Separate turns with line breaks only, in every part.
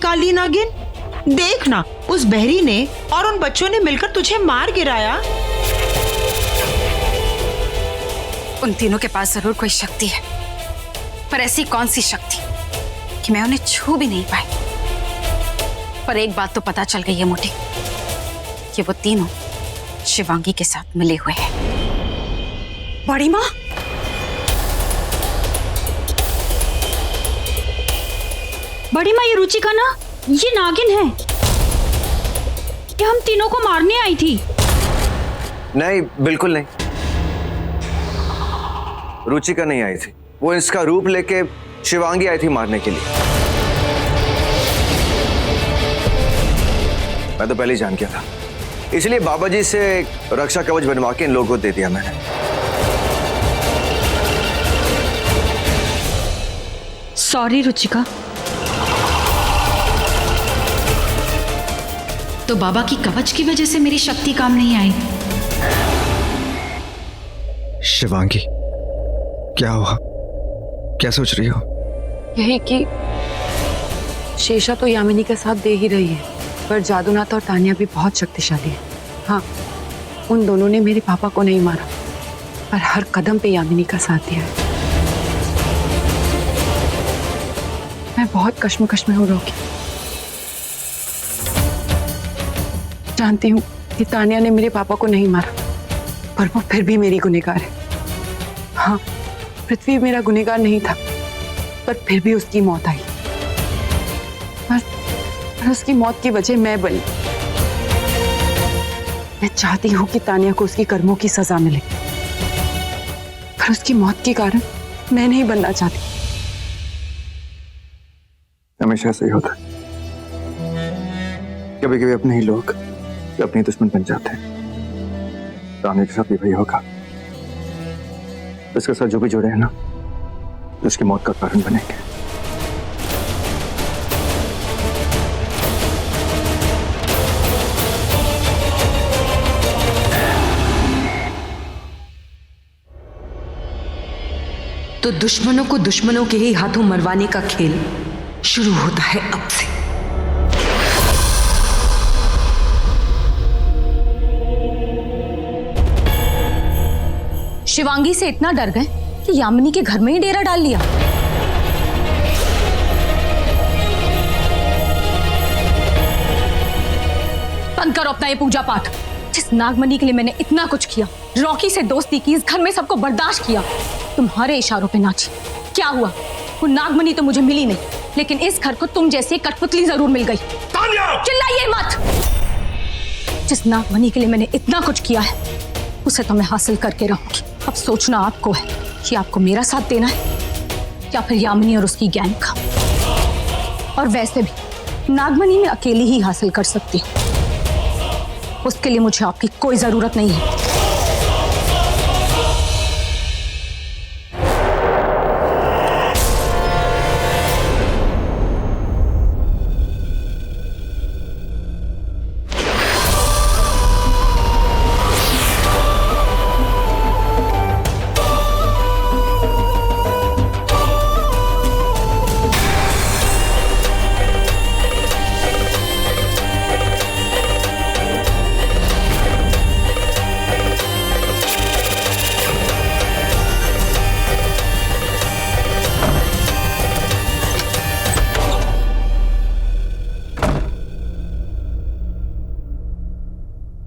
निकाल ली नागिन। देख ना, उस बहरी ने और उन बच्चों ने मिलकर तुझे मार गिराया।
उन तीनों के पास जरूर कोई शक्ति है, पर ऐसी कौन सी शक्ति कि मैं उन्हें छू भी नहीं पाई। पर एक बात तो पता चल गई है मुझे कि वो तीनों शिवांगी के साथ मिले हुए हैं। बड़ी माँ,
बड़ी माँ, ये रुचिका ना, ये नागिन है। ये हम तीनों को मारने आई थी।
नहीं, बिल्कुल नहीं। रुचिका नहीं आई थी, वो इसका रूप लेके शिवांगी आई थी मारने के लिए। मैं तो पहले ही जान गया था, इसलिए बाबा जी से रक्षा कवच बनवा के इन लोगों को दे दिया मैंने।
सॉरी रुचिका।
तो बाबा की कवच की वजह से मेरी शक्ति काम नहीं आई।
शिवांगी, क्या हुआ? क्या सोच रही हो?
यही कि शेषा तो यामिनी का साथ दे ही रही है, पर जादूनाथ और तानिया भी बहुत शक्तिशाली है। हाँ, उन दोनों ने मेरे पापा को नहीं मारा, पर हर कदम पे यामिनी का साथ दिया है। मैं बहुत कश्मकश में हूँ रोकी। जानती हूँ कि तानिया ने मेरे पापा को नहीं मारा, पर वो फिर भी मेरी गुनहगार है। हाँ, पृथ्वी मेरा गुनहगार नहीं था, पर फिर भी उसकी मौत आई। पर उसकी मौत की वजह मैं बनी। मैं चाहती हूँ कि तानिया को उसकी कर्मों की सजा मिले, पर उसकी मौत के कारण मैं नहीं बनना चाहती।
हमेशा ऐसा ही होता है, कभी कभी अपने ही लोग अपने दुश्मन बन जाते हैं। तानिया के साथ भी वही होगा। इसके साथ जो भी जुड़े हैं ना, उसकी मौत का कारण बनेंगे।
तो दुश्मनों को दुश्मनों के ही हाथों मरवाने का खेल शुरू होता है अब से।
शिवांगी से इतना डर गए कि यामिनी के घर में ही डेरा डाल लिया। बंद करो अपना ये पूजा पाठ। जिस नागमणि के लिए मैंने इतना कुछ किया, रॉकी से दोस्ती की, इस घर में सबको बर्दाश्त किया, तुम्हारे इशारों पे नाची। क्या हुआ? वो नागमणि तो मुझे मिली नहीं, लेकिन इस घर को तुम जैसी कठपुतली जरूर मिल गई। चिल्लाइए मत। जिस नागमणि के लिए मैंने इतना कुछ किया है, उसे तो मैं हासिल करके रहूंगी। अब सोचना आपको है कि आपको मेरा साथ देना है या फिर यामिनी और उसकी गैंग का। और वैसे भी नागमणि मैं अकेली ही हासिल कर सकती हूँ, उसके लिए मुझे आपकी कोई जरूरत नहीं है।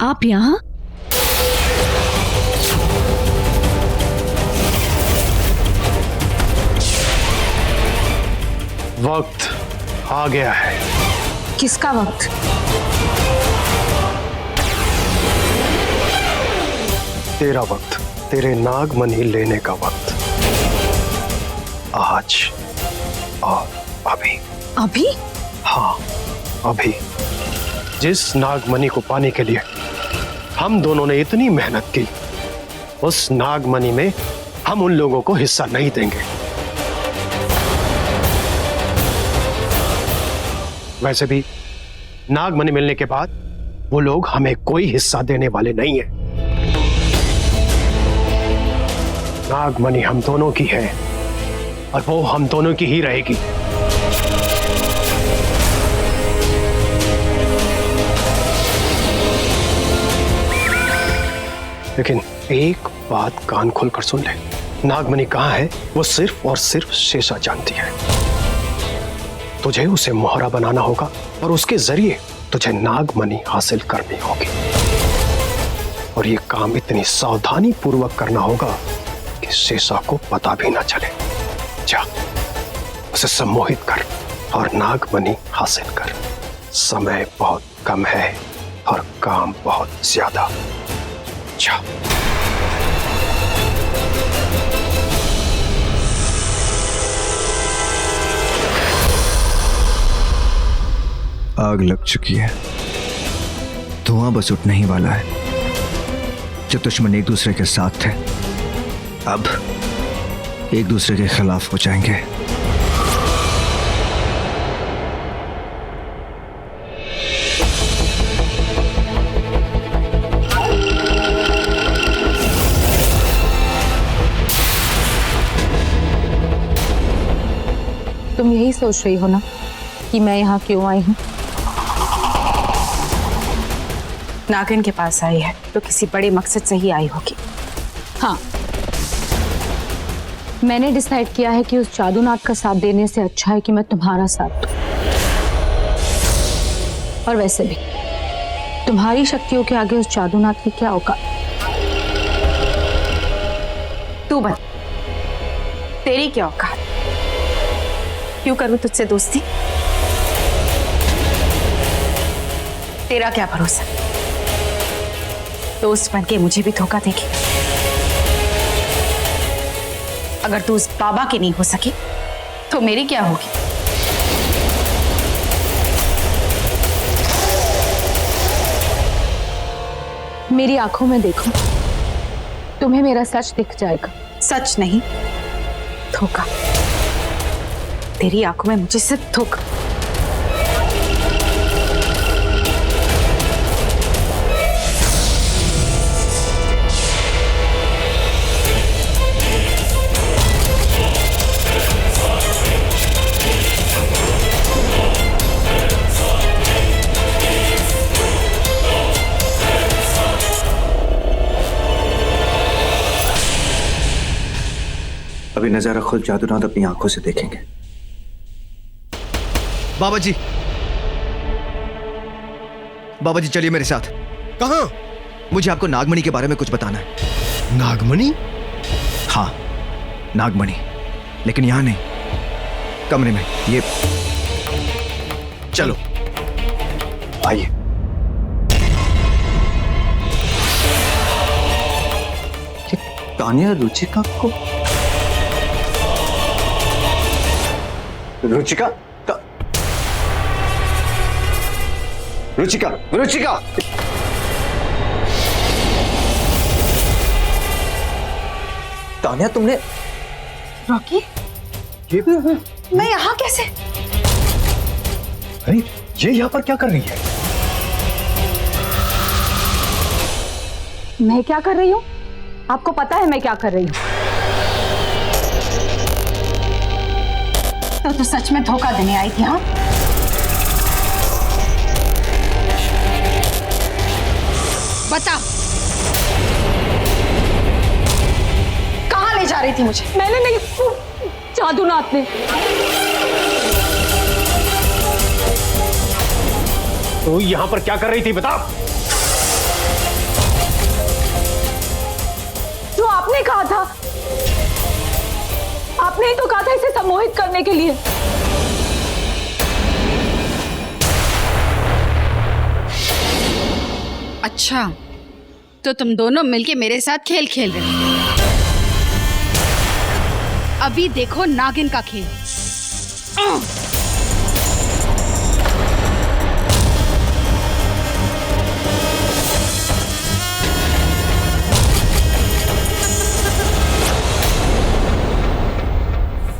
आप यहाँ?
वक्त आ गया है।
किसका वक्त?
तेरा वक्त, तेरे नागमणि लेने का वक्त। आज और अभी।
अभी?
हाँ, अभी। जिस नागमणि को पाने के लिए हम दोनों ने इतनी मेहनत की, उस नागमणि में हम उन लोगों को हिस्सा नहीं देंगे। वैसे भी नागमणि मिलने के बाद वो लोग हमें कोई हिस्सा देने वाले नहीं हैं। नागमणि हम दोनों की है और वो हम दोनों की ही रहेगी। लेकिन एक बात कान खोलकर सुन ले, नागमणि कहाँ है वो सिर्फ और सिर्फ शेषा जानती है। तुझे उसे मोहरा बनाना होगा और उसके जरिए तुझे नागमणि हासिल करनी होगी, और ये काम इतनी सावधानी पूर्वक करना होगा कि शेषा को पता भी ना चले। जा, उसे सम्मोहित कर और नागमणि हासिल कर। समय बहुत कम है और काम बहुत ज्यादा। जा।
आग लग चुकी है, धुआं बस उठने ही वाला है। जो दुश्मन एक दूसरे के साथ थे, अब एक दूसरे के खिलाफ हो जाएंगे।
तुम यही सोच रही हो ना कि मैं यहाँ क्यों आई हूँ?
नागिन के पास आई है तो किसी बड़े मकसद से ही आई होगी।
हाँ, मैंने डिसाइड किया है कि उस जादूनाथ का साथ देने से अच्छा है कि मैं तुम्हारा साथ दूं। और वैसे भी तुम्हारी शक्तियों के आगे उस जादूनाथ की क्या औकात।
तू बता, तेरी क्या औकात? क्यों करूं तुझसे दोस्ती? तेरा क्या भरोसा, दोस्त बन के मुझे भी धोखा देगी? अगर तू उस बाबा की नहीं हो सकी तो मेरी क्या होगी?
मेरी आंखों में देखो, तुम्हें मेरा सच दिख जाएगा।
सच नहीं, धोखा। तेरी आंखों में मुझे सिर्फ धोखा।
अभी नजारा खुद जादूनाथ अपनी आंखों से देखेंगे। बाबा जी, बाबा जी चलिए मेरे साथ।
कहाँ?
मुझे आपको नागमणि के बारे में कुछ बताना है।
नागमणि?
हाँ, नागमणि, लेकिन यहां नहीं, कमरे में। ये चलो आइए। तानिया रुचिका को, रुचिका रुचिका रुचिका तानिया, तुमने
रॉकी, मैं यहाँ कैसे?
अरे ये यहाँ पर क्या कर रही है?
मैं क्या कर रही हूँ? आपको पता है मैं क्या कर रही हूँ?
तो तू सच में धोखा देने आई थी? हाँ, बता, कहाँ ले जा रही थी मुझे?
मैंने नहीं, जादूनाथ ने।
तो यहाँ पर क्या कर रही थी बता?
जो आपने कहा था, आपने ही तो कहा था इसे सम्मोहित करने के लिए।
अच्छा, तो तुम दोनों मिलके मेरे साथ खेल खेल रहे हो। अभी देखो नागिन का खेल।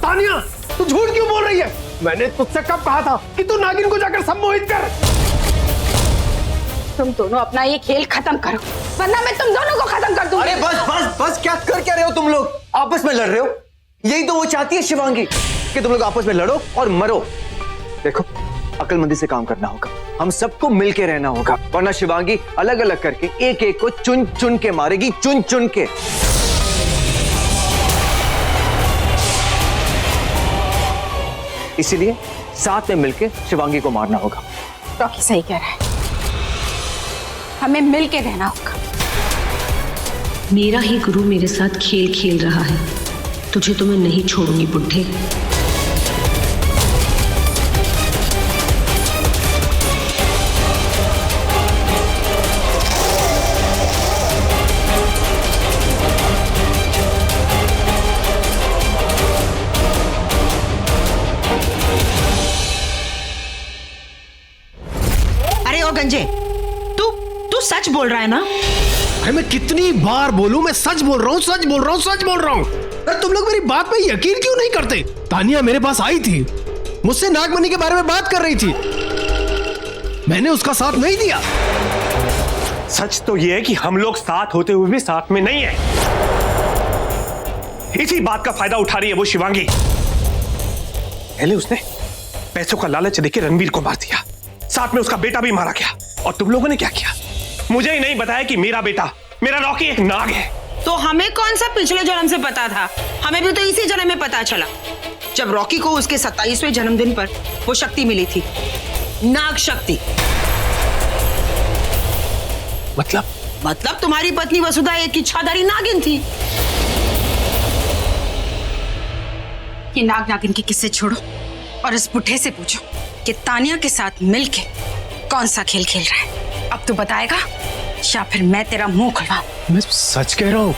तानिया, तू झूठ क्यों बोल रही है? मैंने तुझसे कब कहा था कि तू नागिन को जाकर सम्मोहित कर?
तुम दोनों अपना ये खेल खत्म करो, वरना मैं तुम दोनों को खत्म कर दूंगी।
अरे बस बस बस, क्या रहे हो तुम लोग? आपस में लड़ रहे हो? यही तो वो चाहती है शिवांगी, कि तुम लोग आपस में लड़ो और मरो। देखो, अक्लमंदी से काम करना होगा, हम सबको मिलके रहना होगा, वरना शिवांगी अलग अलग करके एक एक को चुन चुन के मारेगी, चुन चुन के। इसीलिए साथ में मिलके शिवांगी को मारना होगा।
रॉकी सही कह रहा है, हमें मिल के रहना होगा।
मेरा ही गुरु मेरे साथ खेल खेल रहा है, तुझे तो मैं नहीं छोड़ूंगी बुढ़े।
अरे ओ गंजे, तू तू सच बोल रहा है ना?
अरे मैं कितनी बार बोलूं, मैं सच बोल रहा हूँ, सच बोल रहा हूँ, सच बोल रहा हूँ। अरे तुम लोग मेरी बात पे यकीन क्यों नहीं करते? तानिया मेरे पास आई थी, मुझसे नागमणि के बारे में बात कर रही थी, मैंने उसका साथ नहीं दिया।
सच तो यह है कि हम लोग साथ होते हुए भी साथ में नहीं है। इसी बात का फायदा उठा रही है वो शिवांगी। पहले उसने पैसों का लालच देके रणवीर को मार दिया, साथ में उसका बेटा भी मारा गया, और तुम लोगों ने क्या किया? मुझे ही नहीं बताया कि मेरा बेटा, मेरा रॉकी एक नाग है।
तो हमें कौन सा पिछले जन्म से पता था? हमें भी तो इसी जन्म में पता चला, जब रॉकी को उसके 27वें जन्मदिन पर वो शक्ति मिली थी, नाग शक्ति। मतलब तुम्हारी पत्नी वसुधा एक इच्छाधारी नागिन थी।
ये नाग नागिन के किस्से छोड़ो और इस बुढ़े से पूछो कि तानिया के साथ मिलके कौन सा खेल खेल रहा है। अब तू बताएगा या फिर मैं तेरा मुंह खुलवाऊं?
मैं सच कह रहा हूँ।